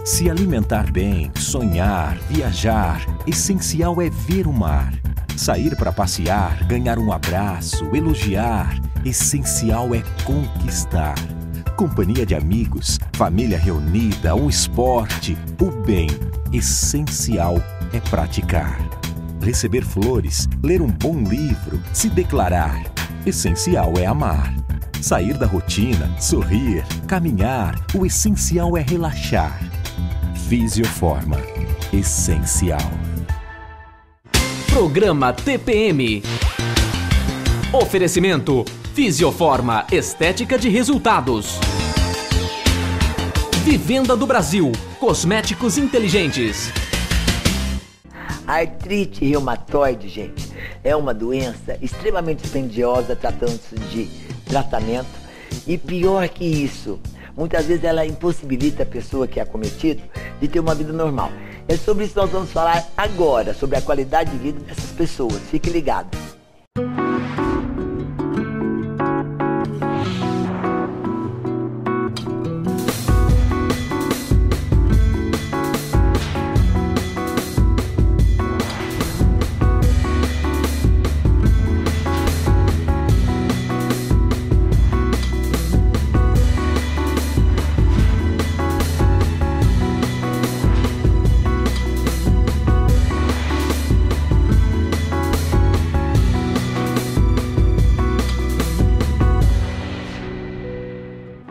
Se alimentar bem, sonhar, viajar, essencial é ver o mar. Sair para passear, ganhar um abraço, elogiar, essencial é conquistar. Companhia de amigos, família reunida, o esporte, o bem, essencial é praticar. Receber flores, ler um bom livro, se declarar, essencial é amar. Sair da rotina, sorrir, caminhar, o essencial é relaxar. Fisioforma, essencial. Programa TPM. Oferecimento Fisioforma, estética de resultados. Vivenda do Brasil, cosméticos inteligentes. A artrite reumatoide, gente, é uma doença extremamente dispendiosa, tratando-se de tratamento. E pior que isso, muitas vezes ela impossibilita a pessoa que é acometida de ter uma vida normal. É sobre isso que nós vamos falar agora, sobre a qualidade de vida dessas pessoas. Fique ligado.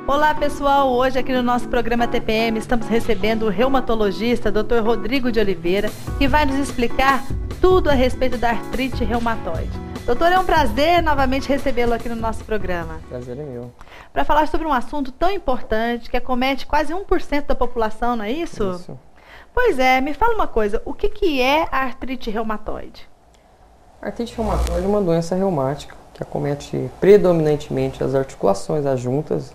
Olá pessoal, hoje aqui no nosso programa TPM estamos recebendo o reumatologista Dr. Rodrigo de Oliveira, que vai nos explicar tudo a respeito da artrite reumatoide. Doutor, é um prazer novamente recebê-lo aqui no nosso programa. Prazer é meu. Para falar sobre um assunto tão importante que acomete quase 1% da população, não é isso? Isso. Pois é, me fala uma coisa, o que é a artrite reumatoide? A artrite reumatoide é uma doença reumática que acomete predominantemente as articulações, as juntas,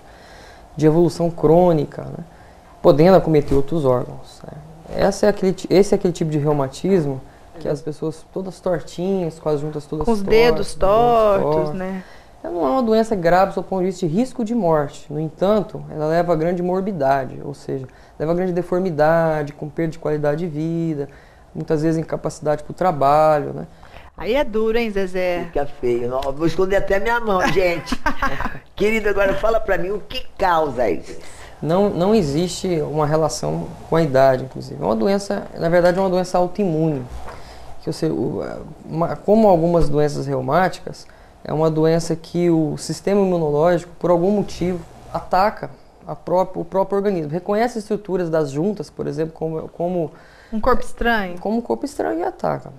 de evolução crônica, né? Podendo acometer outros órgãos, né? Esse é aquele tipo de reumatismo que as pessoas todas tortinhas, com as juntas todas com os tortas, dedos tortos, né? Ela não é uma doença grave do ponto de vista de risco de morte. No entanto, ela leva a grande morbidade, ou seja, leva a grande deformidade, com perda de qualidade de vida, muitas vezes incapacidade para o trabalho, né? Aí é duro, hein, Zezé? Fica feio. Não, vou esconder até minha mão, gente. Querido, agora fala pra mim o que causa isso. Não existe uma relação com a idade, inclusive. É uma doença, na verdade, é uma doença autoimune. Que, ou seja, como algumas doenças reumáticas, é uma doença que o sistema imunológico, por algum motivo, ataca o próprio organismo. Reconhece estruturas das juntas, por exemplo, como um corpo estranho. Como um corpo estranho e ataca.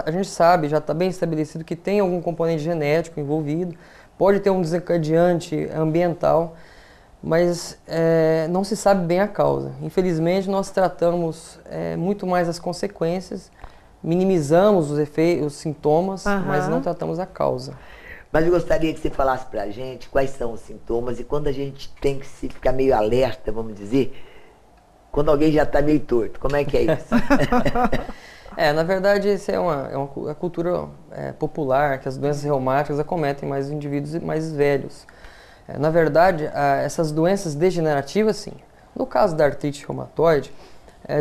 A gente sabe, já está bem estabelecido que tem algum componente genético envolvido, pode ter um desencadeante ambiental, mas não se sabe bem a causa. Infelizmente, nós tratamos muito mais as consequências, minimizamos os efeitos, os sintomas, mas não tratamos a causa. Mas eu gostaria que você falasse para a gente quais são os sintomas e quando a gente tem que ficar meio alerta, vamos dizer, quando alguém já está meio torto. Como é que é isso? Na verdade, isso é uma cultura popular, que as doenças reumáticas acometem mais os indivíduos mais velhos. Na verdade, essas doenças degenerativas, sim. No caso da artrite reumatoide,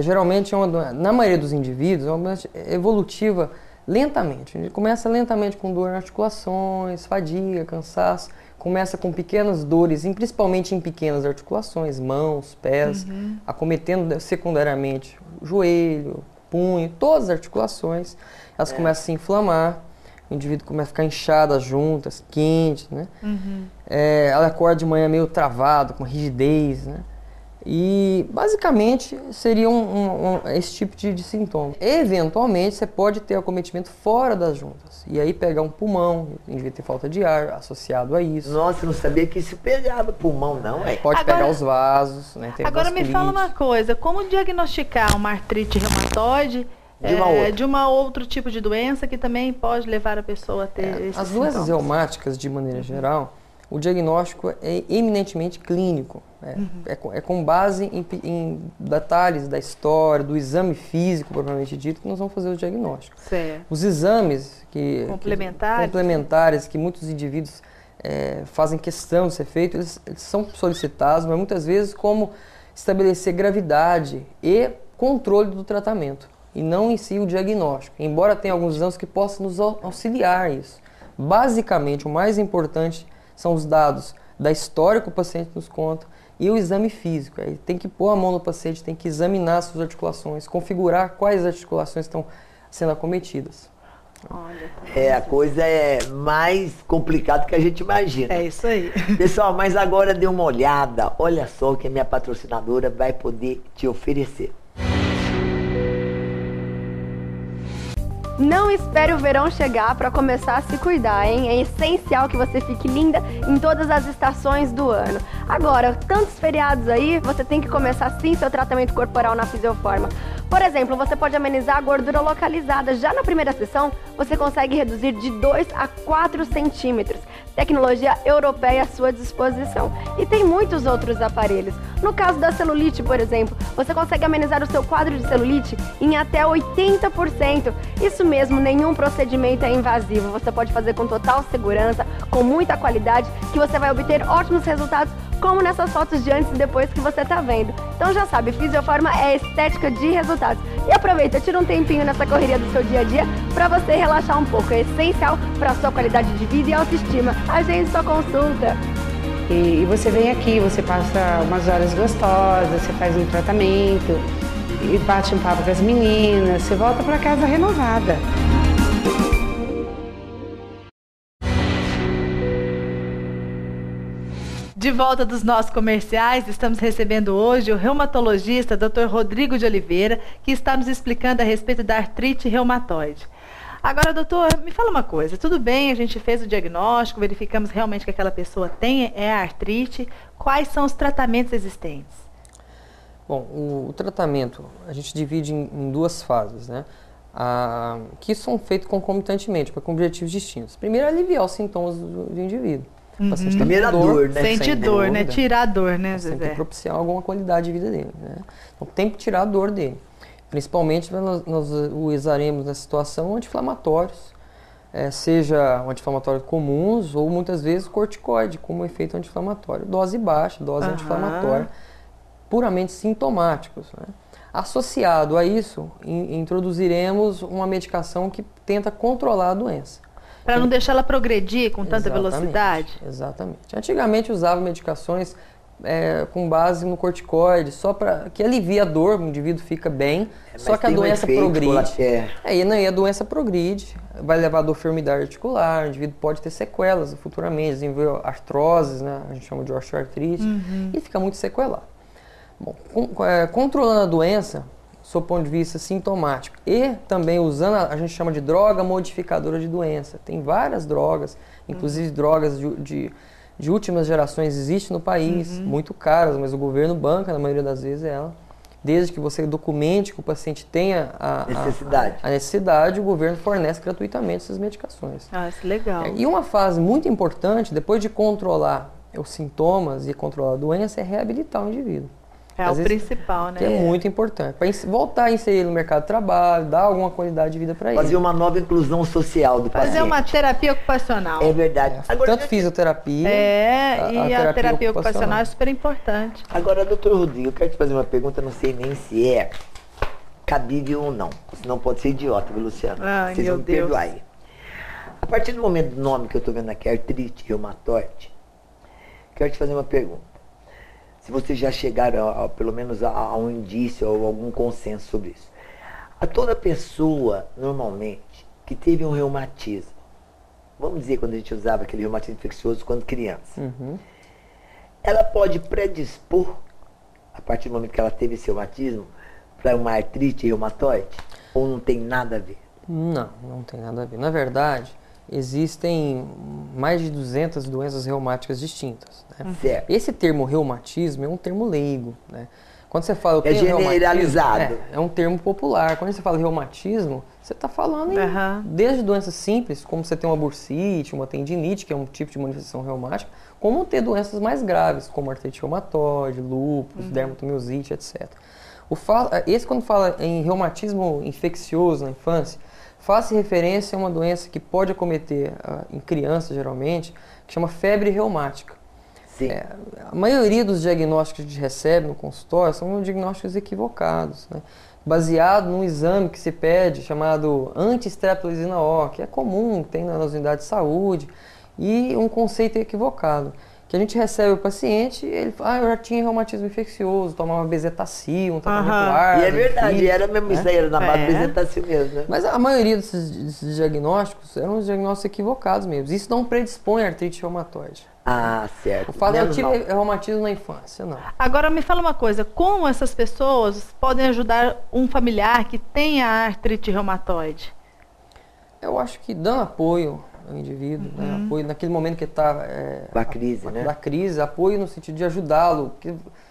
geralmente, na maioria dos indivíduos, é uma doença evolutiva lentamente. A gente começa lentamente com dor nas articulações, fadiga, cansaço. Começa com pequenas dores, principalmente em pequenas articulações, mãos, pés, acometendo secundariamente o joelho, punho, todas as articulações. Elas começam a se inflamar, o indivíduo começa a ficar inchado, as juntas, quente, né? Ela acorda de manhã meio travado, com rigidez, né? E basicamente seria esse tipo de sintoma. Eventualmente você pode ter acometimento fora das juntas e aí pegar um pulmão, indivíduo ter falta de ar associado a isso. Nossa, eu não sabia que isso pegava pulmão não, Pode pegar os vasos, né? Agora me fala uma coisa, como diagnosticar uma artrite reumatoide de uma outro tipo de doença que também pode levar a pessoa a ter esses As doenças sintomas? reumáticas, de maneira geral, o diagnóstico é eminentemente clínico. É com base em detalhes da história, do exame físico, propriamente dito, que nós vamos fazer os diagnósticos. Certo. Os exames complementares que muitos indivíduos fazem questão de ser feitos, eles são solicitados, mas muitas vezes como estabelecer gravidade e controle do tratamento, e não em si o diagnóstico, embora tenha alguns exames que possam nos auxiliar isso. Basicamente, o mais importante são os dados da história que o paciente nos conta e o exame físico. Aí tem que pôr a mão no paciente, tem que examinar suas articulações, configurar quais articulações estão sendo acometidas. Olha, a coisa é mais complicada do que a gente imagina. É isso aí. Pessoal, mas agora dê uma olhada. Olha só o que a minha patrocinadora vai poder te oferecer. Não espere o verão chegar para começar a se cuidar, hein? É essencial que você fique linda em todas as estações do ano. Agora, tantos feriados aí, você tem que começar sim seu tratamento corporal na Fisioforma. Por exemplo, você pode amenizar a gordura localizada. Já na primeira sessão, você consegue reduzir de 2 a 4 centímetros. Tecnologia europeia à sua disposição. E tem muitos outros aparelhos. No caso da celulite, por exemplo, você consegue amenizar o seu quadro de celulite em até 80%. Isso mesmo, nenhum procedimento é invasivo. Você pode fazer com total segurança, com muita qualidade, que você vai obter ótimos resultados, como nessas fotos de antes e depois que você tá vendo. Então já sabe, Fisioforma é estética de resultados. E aproveita, tira um tempinho nessa correria do seu dia a dia para você relaxar um pouco. É essencial para a sua qualidade de vida e autoestima. Agende sua consulta. E você vem aqui, você passa umas horas gostosas, você faz um tratamento, e bate um papo com as meninas, você volta para casa renovada. De volta dos nossos comerciais, estamos recebendo hoje o reumatologista Dr. Rodrigo de Oliveira, que está nos explicando a respeito da artrite reumatoide. Agora, doutor, me fala uma coisa, tudo bem, a gente fez o diagnóstico, verificamos realmente que aquela pessoa tem a artrite, quais são os tratamentos existentes? Bom, o tratamento a gente divide em duas fases, né? Que são feitos concomitantemente, com objetivos distintos. Primeiro, aliviar os sintomas do indivíduo. Primeiro a dor, né? Sente dor, né? Tirar a dor, né, Zezé? Tem que propiciar alguma qualidade de vida dele, né? Então tem que tirar a dor dele. Principalmente nós usaremos nessa situação anti-inflamatórios, seja anti-inflamatórios comuns ou muitas vezes corticoide como efeito anti-inflamatório. Dose baixa, dose anti-inflamatória, puramente sintomáticos, né? Associado a isso, introduziremos uma medicação que tenta controlar a doença. Para não deixar ela progredir com tanta velocidade? Exatamente. Antigamente usava medicações com base no corticoide, só para que alivia a dor, o indivíduo fica bem, só que a doença progride. E a doença progride, vai levar a deformidade articular, o indivíduo pode ter sequelas futuramente, desenvolver artroses, né? A gente chama de osteoartrite, e fica muito sequelado. Bom, controlando a doença, sob o ponto de vista sintomático, e também usando, a gente chama de droga modificadora de doença. Tem várias drogas, inclusive drogas de últimas gerações existem no país, muito caras, mas o governo banca, na maioria das vezes, ela. Desde que você documente que o paciente tenha a necessidade, o governo fornece gratuitamente essas medicações. Ah, isso é legal. E uma fase muito importante, depois de controlar os sintomas e controlar a doença, é reabilitar o indivíduo. É o principal, né? Que é muito importante. Para voltar a inserir no mercado de trabalho, dar alguma qualidade de vida para ele. Fazer uma nova inclusão social do paciente. Fazer uma terapia ocupacional. É verdade. Agora, tanto fisioterapia. E a terapia ocupacional é super importante. Agora, doutor Rodrigo, eu quero te fazer uma pergunta, não sei nem se é cabível ou não. Senão pode ser idiota, viu, Luciano? Ai, vocês vão me perdoar aí. A partir do momento do nome que eu estou vendo aqui, artrite reumatoide, quero te fazer uma pergunta. Se vocês já chegaram, pelo menos, a um indício ou algum consenso sobre isso. A toda pessoa, normalmente, que teve um reumatismo, vamos dizer quando a gente usava aquele reumatismo infeccioso quando criança, ela pode predispor, a partir do momento que ela teve esse reumatismo, para uma artrite reumatoide? Ou não tem nada a ver? Não tem nada a ver. Na verdade, existem mais de 200 doenças reumáticas distintas, né? Certo. Esse termo reumatismo é um termo leigo, né? Quando você fala generalizado. É um termo popular. Quando você fala reumatismo, você está falando desde doenças simples, como você tem uma bursite, uma tendinite, que é um tipo de manifestação reumática, como ter doenças mais graves, como artrite reumatoide, lúpus, dermatomiosite, etc. Esse, quando fala em reumatismo infeccioso na infância, faz referência a uma doença que pode acometer em crianças, geralmente, que chama febre reumática. Sim. A maioria dos diagnósticos que a gente recebe no consultório são diagnósticos equivocados, né? Baseado num exame que se pede chamado anti-streptozina O, que é comum, tem nas unidades de saúde, e um conceito equivocado. Que a gente recebe o paciente, ele fala, eu já tinha reumatismo infeccioso, tomava bezetacil, um tratamento árduo. E é verdade, era mesmo isso aí, era na base do É. bezetacil mesmo, né? Mas a maioria desses diagnósticos eram os diagnósticos equivocados mesmo. Isso não predispõe a artrite reumatoide. Ah, certo. O fato de eu Menos mal. tive reumatismo na infância, não. Agora me fala uma coisa, como essas pessoas podem ajudar um familiar que tem a artrite reumatoide? Eu acho que dando apoio ao indivíduo, né? Apoio naquele momento que ele está Com a crise, né? da crise, apoio no sentido de ajudá-lo.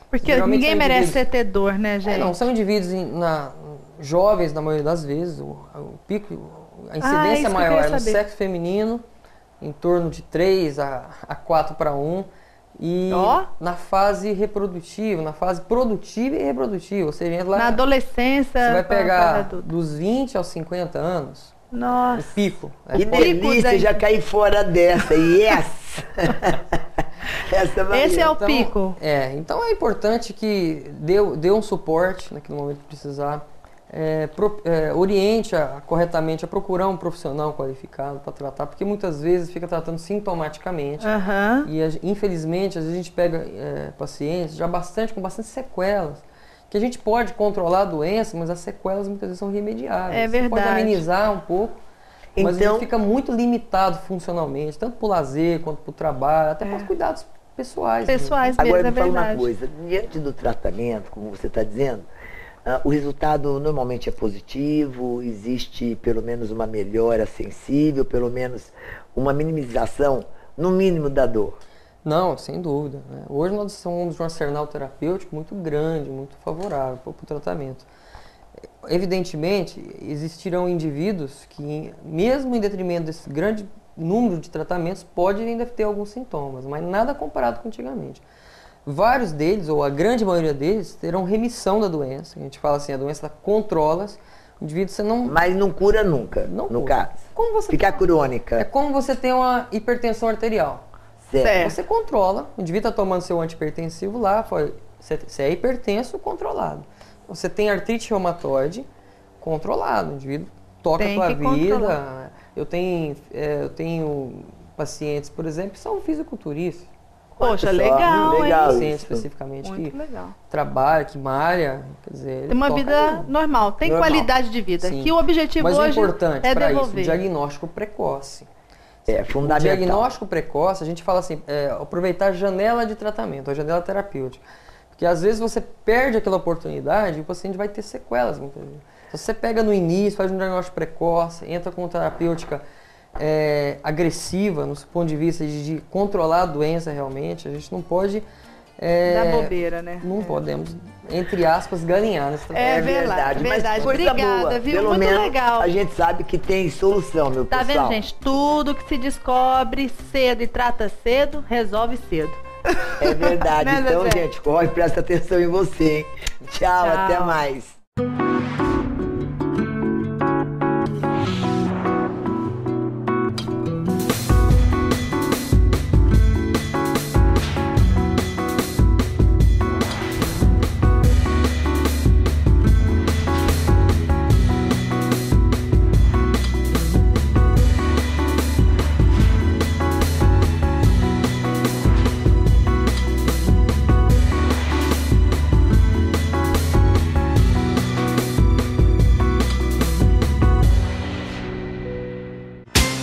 Porque geralmente ninguém são merece indivíduos- ter dor, né, gente? não, são indivíduos jovens, na maioria das vezes, o pico, a incidência isso que eu maior queria é no saber. sexo feminino, em torno de 3 a 4 para 1, e Ó. na fase reprodutiva, na fase produtiva e reprodutiva, ou seja, entra lá, Na adolescência, você vai pra fase pegar adulta. dos 20 aos 50 anos, o Nossa. pico. Que Pico delícia, daí. já caí fora dessa. Yes! Essa vai. Esse é o Então, pico. Então é importante que dê um suporte naquele momento que precisar, oriente corretamente a procurar um profissional qualificado para tratar, porque muitas vezes fica tratando sintomaticamente Aham. e infelizmente às vezes a gente pega pacientes já com bastante sequelas, que a gente pode controlar a doença, mas as sequelas muitas vezes são irremediáveis. É Você pode verdade. amenizar um pouco, mas a Então- gente fica muito limitado funcionalmente, tanto para o lazer quanto para o trabalho, até para os cuidados pessoais. mesmo. Pessoais mesmo, Agora é me fala uma verdade. coisa, diante do tratamento, como você está dizendo, o resultado normalmente é positivo, existe pelo menos uma melhora sensível, pelo menos uma minimização, no mínimo, da dor. Não, sem dúvida, né? Hoje nós somos de um arsenal terapêutico muito grande, muito favorável para o tratamento. Evidentemente, existirão indivíduos que, mesmo em detrimento desse grande número de tratamentos, podem ainda ter alguns sintomas, mas nada comparado com antigamente. Vários deles, ou a grande maioria deles, terão remissão da doença. A gente fala assim, a doença controla-se, o indivíduo você não... Mas não cura nunca, Não no cura. caso. Como você Fica É crônica. como você tem uma hipertensão arterial. Certo. Você controla, o indivíduo está tomando seu antihipertensivo lá, você é hipertenso, controlado. Você tem artrite reumatoide, controlado, o indivíduo toca Tem a tua que vida. controlar. Eu tenho pacientes, por exemplo, que são fisiculturistas, Poxa, Só, legal, legal. hein? pacientes isso. especificamente Muito que legal. trabalha, que malha, quer dizer... ele Tem uma toca vida ali. normal, tem Normal. qualidade de vida. Sim. Que o objetivo Mas o hoje importante é para isso, o devolver. diagnóstico precoce. É O fundamental. diagnóstico precoce, a gente fala assim, aproveitar a janela de tratamento, a janela terapêutica. Porque às vezes você perde aquela oportunidade e o paciente vai ter sequelas muitas vezes. Se você pega no início, faz um diagnóstico precoce, entra com terapêutica agressiva, no ponto de vista de controlar a doença realmente, a gente não pode... Da bobeira, né? Não podemos, entre aspas, galinhar nesse tratamento. É verdade, mas verdade. coisa Obrigada, boa. viu? Pelo Muito menos legal. a gente sabe que tem solução, meu Tá pessoal. vendo, gente? Tudo que se descobre cedo e trata cedo, resolve cedo. É verdade. Né, Então, Zezé? gente, corre, presta atenção em você, hein? Tchau, Tchau. até mais.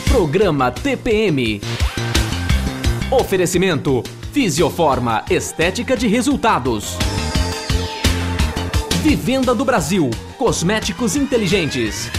Programa TPM. Oferecimento: Fisioforma Estética de Resultados. Vivenda do Brasil. Cosméticos inteligentes.